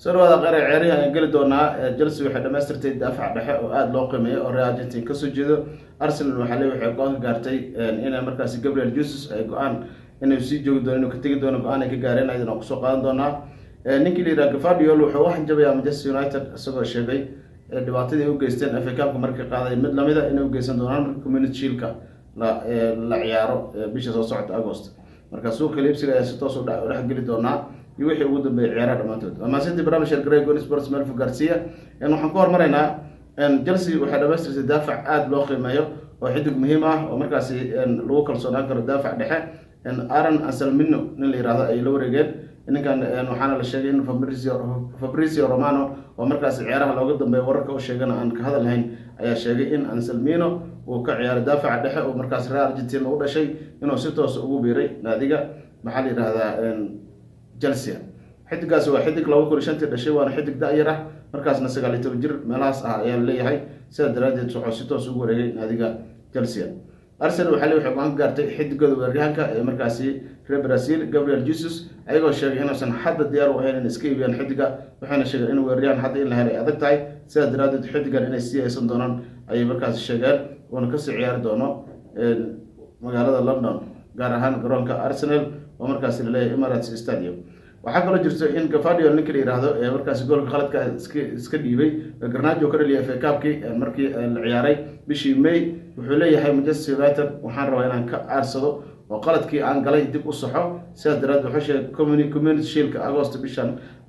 سروada qare ciyaarihi aan gali doonaa Chelsea waxay dhameystirtay daafac dhexe oo aad loo qiimeeyo oo Real Argentina ka soo jeedo. Arsenal waxay go'aan ka gaartay inay markaas Gabriel Jesus ay go'aan inuu sii joogo doono inuu ka tagi doono go'aan ay ka gaareen ayadana ku soo qaadan doonaa. Ninkii liiraa Guardiola wuxuu wax jabayaa Manchester United isagoo sheegay dhibaatadii u geysteen FA Cup markii qaaday mid lamid ah inuu geysan doonaan Community Shield-ka la ciyaaro bisha soo socota August. Marka suuqa iibsiga ayaa si toos u dhex geli doonaa iyo wixii ugu dambeeyay ciyaaraha dhamaantood. Ama sidii barnaamijka Grey Goal Sports Melfo Garcia waxaan ku hormaraynaa Chelsea waxay dhameystirtay daafac aad loo qiimeeyo oo xidig muhiim ah oo markaas lagu kalsoonaan karo daafac dhexe Aaron Anselmino nin la yiraahdo ay la wareegeen ninkan waxaana la sheegay in Fabrizio Romano oo markaas ciyaaraha looga dambeeyo wararka oo sheegana aan ka hadalhayn ayaa sheegay in Anselmino uu ka ciyaaray daafac dhexe oo markaas Real Argentina u dhashay inuu si toos ugu biiray naadiga maxaa la yiraahdaa Chelsea. xidigaas waa xidig 2005 dhashay waana xidig da'yar ah markaasna 19 jir meelahaas ah ayaa leeyahay sida daraadeed wuxuu si toos ugu wareegay naadiga Chelsea. Arsenal waxay go'aan ka gaartay xidigooda weeraryahanka ee markaasi reer Brazil Gabriel Jesus ayagoo sheegay inaysan hadda diyaar u ahayn in iska iibiyaan xidiga waxaana sheegay in weeraryahan hadda in la helay adag tahay sida daraadeed xidigan inay sii aysan doonaan ayay markaas sheegeen oo ka sii ciyaari doono magaalada London gaar ahaan garoonka Arsenal oo markaas la leeyahay Emirates Stadium. waxaa kaloo jirto in Guardiola ninka la yiraahdo ee markaas goolka khaladka iska dhiibay Garnacho ka dhaliyay FA Cup-kii markii la ciyaaray bishii May wuxuu leeyahay Manchester United waxaan rabaa inaan ka aarsado oo qaladkii aan galay dib u saxo sidaas daraadeed wuxuu sheegay Community Shield-ka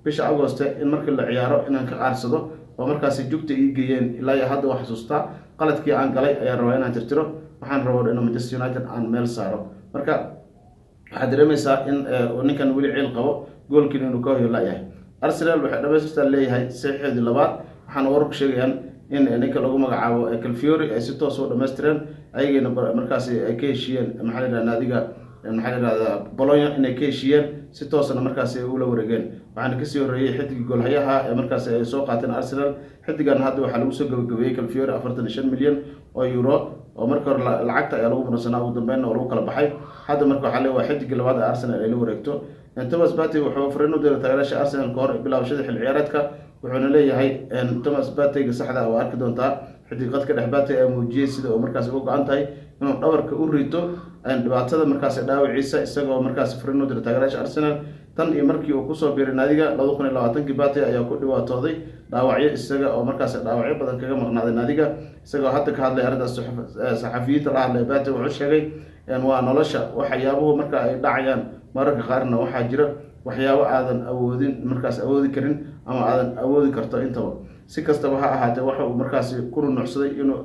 bisha August in markii la ciyaaro inaan ka aarsado oo markaas jugta ii geeyeen ilaa hadda wax xasuusta qaladkii aan galay ayaan rabaa inaan tirtiro waxaan rabaa in Manchester United aan meel saaro marka waxaad dareemaysaa in ninkan weli ciil qabo goolkiina inuu ka hoyo laayahay. Arsenal waxay dhameystirtaa leeyahay saxiixdii labaad waxaana wararku sheegayaan in ninka lagu magacaabo Calfiori ay si toos u dhameystireen ayagana markaas ay ka heshiiyeen maxaa la yiraahdaa naadiga Bologna inay ka heshiiyeen si toosna markaas ay ula wareegeen waxaana ka sii horeeyay xidigii goolhayaha ee markaas ay soo qaateen Arsenal xidigan hadda waxaa lagu soo gabagabeeyay Calfiori 45 milyan oo euro oo marka hore lacagta ayaa lagu muransanaa ugu dambeyn oo lagu kala baxay hadda marka waxaa leeyahay xidigii labaad ee Arsenal ay la wareegto. Thomas Partey wuxuu fariin u diray taageerayaasha Arsenal ka hor bilaabashada xil ciyaareedka wuxuuna leeyahay Thomas Partey saxda ah oo arki doontaa xidiqad ka dhex Partey ay muujiyay sida uu markaas uga go'an tahay inuu dhabarka u riito dhibaatada markaas dhaawaciisa isagoo markaas fariin u diray taageerayaasha Arsenal tan iyo markii uu ku soo biiray naadiga 2020 Partey ayaa ku dhibaatooday dhaawacyo isaga oo markaas dhaawacyo badan kaga maqnaaday naadiga isagoo hadda ka hadlay arrintaas saxafiyiinta la hadlay Partey wuxuu sheegay waa nolosha waxyaabuhu marka ay dhacayaan mararka qaarna waxaa jira waxyaabo aadan awoodi karin ama aadan awoodi karto intaba si kastaba ha ahaatee waxa uu markaas ku runucsaday inuu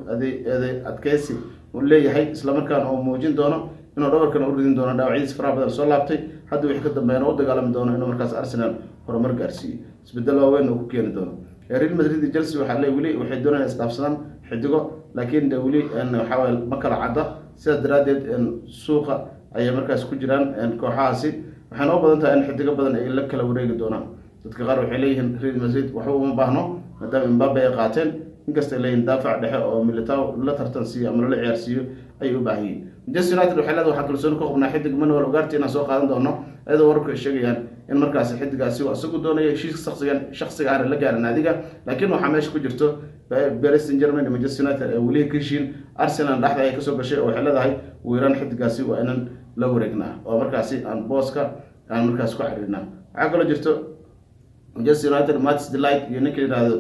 adkeysi u leeyahay isla markaana uu muujin doono inuu dhabarkan u ridin doono dhaawacyadiis faraha badan soo laabtay hadda wixii ka dambeeyana u dagaalami doono inuu markaas Arsenal horumar gaarsiiyo isbedel waaweyn uu ku keeni doono. Real Madrid iyo Chelsea waxay doonayaan isdhaafsadaan xidigo laakiin weli waxa ma kala cadda sida daraadeed suuqa ay markaas ku jiraan kooxahaasi waxaan u badan tahay in xidiga badan ay la kala wareegi doonaan dadka qaar waxay leeyihiin Real Madrid waxa uu ma baahno maadaama Mbappe ay qaateen inkasta leeyihiin daafac dhexe oo Militao la tartansiyo ama la ciyaarsiyo ay u baahan yihiin. Manchester United waxay leedahay waxaan kalsooni ku qabnaa xidig Manuel Ugarte inaan soo qaadan doono ayadoo wararku ay sheegayaan in markaas xidigaasi uu asagu doonayo heshiis shakhsiga ah la gaaran naadiga laakiin waxa meesha ku jirto Paris Saint-Germain iyo Manchester United ay weli ka heshiin Arsenal dhaxda ay ka soo gashay oo waxay leedahay weeraan xidigaasi waa inaan la wareegnaa oo markaas aan booska aan markaas ku xiriirnaa. waxa kale jirto Manchester United Match Delight iyo ninka yiraahdo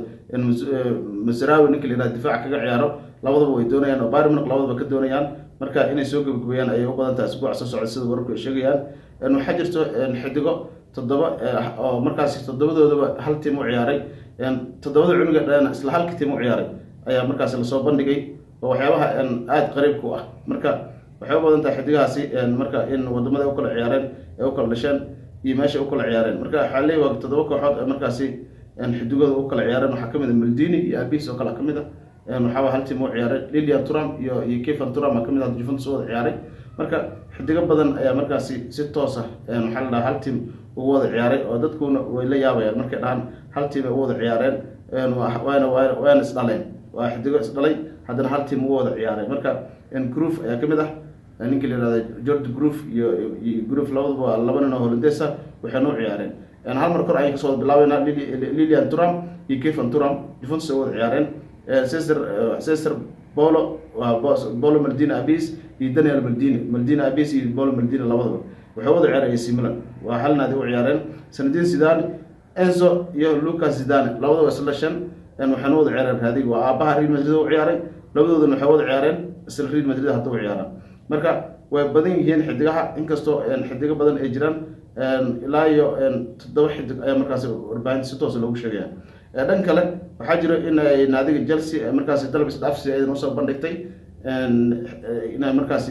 Masraoui ninka yiraahdo difaac kaga ciyaaro labadaba way doonayaan oo Bayern Munich labadaba ka doonayaan marka inay soo gabagabeeyaan ay u badan tahay isbuuc soo socda sida wararku ay sheegayaan waxa jirto xidigo toddoba oo markaas toddobadoodaba hal tiim u ciyaaray toddobada cunuga dhan isla halka tiim u ciyaaray ayaa markaas la soo bandhigay oo waxyaabaha aad qariib ku ah marka waxay u badan tahay xidigaasi marka in wadamada u kala ciyaareen ee u kala dhasheen iyo meesha u kala ciyaareen marka waxa leeyahay toddoba kooxood markaasi xidigooda u kala ciyaareen waxa kamid ah Maldini iyo Abis oo kala kamid ah waxa hal tiim u ciyaaray Lilian Thuram iyo Kevin Thuram kamid ah Juventus oo ciyaaray marka xidiga badan ayaa markaasi si toos ah waxa la hal tiim ugu wada ciyaaray oo dadkuna way la yaabayaan markay dhahan hal tiim ay wada ciyaareen waana isdhaleen waa xidigo isdhalay haddana hal tiim ugu wada ciyaaray marka Cruyff ayaa kamid ah ninka la yiraahdo Jordi Cruyff iyo Cruyff labadaba laba nin oo Hollandees ah waxay noo ciyaareen hal mar kor ayay kasoo bilaabeynaa Lilian Thuram iyo Kevin Thuram Juventus oo wada ciyaareen Cesar Paulo Maldini Abis iyo Daniel Maldini Abis iyo Paulo Maldini labadaba waxay wada ciyaareen AC Milan waa hal naadi u ciyaareen sanadin Zidane Enzo iyo Lucas Zidane labadaba isla shan waxaan wada ciyaareen raadiga waa aabaha Real Madrid oo ciyaaray labadoodana waxay wada ciyaareen isla Real Madrid hadda u ciyaaraan marka way badan yihiin xidigaha inkastoo xidiga badan ay jiraan ilaa iyo 7 xidig ayaa markaas warbaahinta si toos loogu sheegaya dhan kale waxaa jira in ay naadiga Chelsea markaas dalab isdhaafsi ay soo bandhigtay inay markaas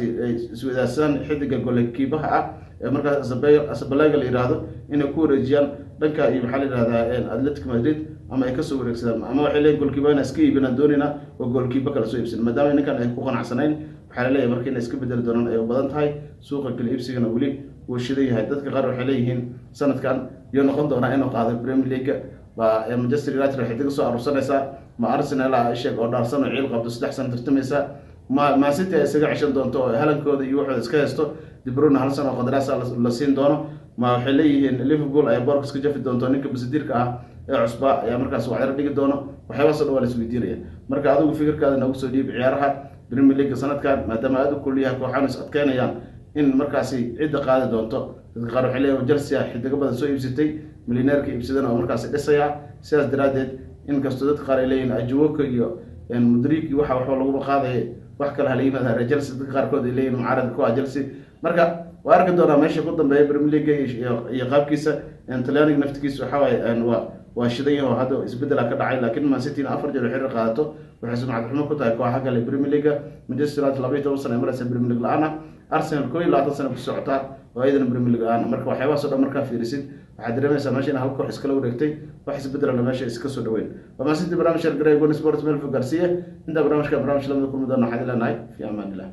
iswadaasaan xidiga goolkiibaha ah markaas Asabalega la yiraahdo inay ku wareejiyaan dhanka iyo waxa la yiraahdaa Atletico Madrid ama ay ka soo wareegsadaan ama waxay leeyihiin goolkiibaha iska iibinaan doonina oo goolkiiba kala soo iibsan maadaama ninkan ay ku qanacsanayn waxaa leeyahay markii inay iska bedeli doonaan ay u badan tahay suuqa kala iibsigana wali uu shiday yahay dadka qaar waxay leeyihiin sanadkan iyo noqon doona inuu qaado Premier League ba Manchester United waxay dib soo arursanaysaa ma Arsenal ay sheeg oo dhaarsan oo ciil qabto 3 sano tartamaysa ma City ay isaga cishan doonto oo halankooda iyo waxa iska haysto De Bruyne hal sano qadaraas la siin doono ma waxay leeyihiin Liverpool ay boorka iska jafi doonto ninka basidirka ah ee cusba ayaa markaas wax yar dhigi doono waxyaabo soo dhawaal isweydiinaya marka adigu fikirkaada nagu soo dhiib ciyaaraha Premier League sanadkan maadaama aad ku leeyahay kooxan is adkeynayaan in markaasi cid qaadi doonto dadka qaar waxay leeyihiin Chelsea xidiga badan soo iibsatay milyaneerka iibsadana oo markaas dhisaya sidaas daraadeed in kastoo dadka qaar ay leeyihiin Ajuwoka iyo Mudrik waxa lagu qaaday wax kale hal yimaada Chelsea dadka qaar kood ay leeyihiin mucaarad ku ah Chelsea marka waa arki doonaa meesha ku dambeeya Premier League iyo qaabkiisa Talyaaniga naftigiisa waxa waa shiday oo hadda isbedel ka dhacay laakiin Man City 4 jeer xiriir qaadato waxay sumcad xumo ku tahay kooxaha kale Premier League Manchester United 12 sano maraysa Premier League la'aana Arsenal 12 sano ku socota oo aydan Premier League la'aana marka waxyaabo soo dhan marka fiirisid waxaad dareemaysaa meesha in hal koox iskala wareegtay wax isbedel la meesha iska soo dhaweyn waa Man City barnaamijka Grey Sports Mel Garcia inta barnaamijka la mid ku midana xadilanahay fi amaan illah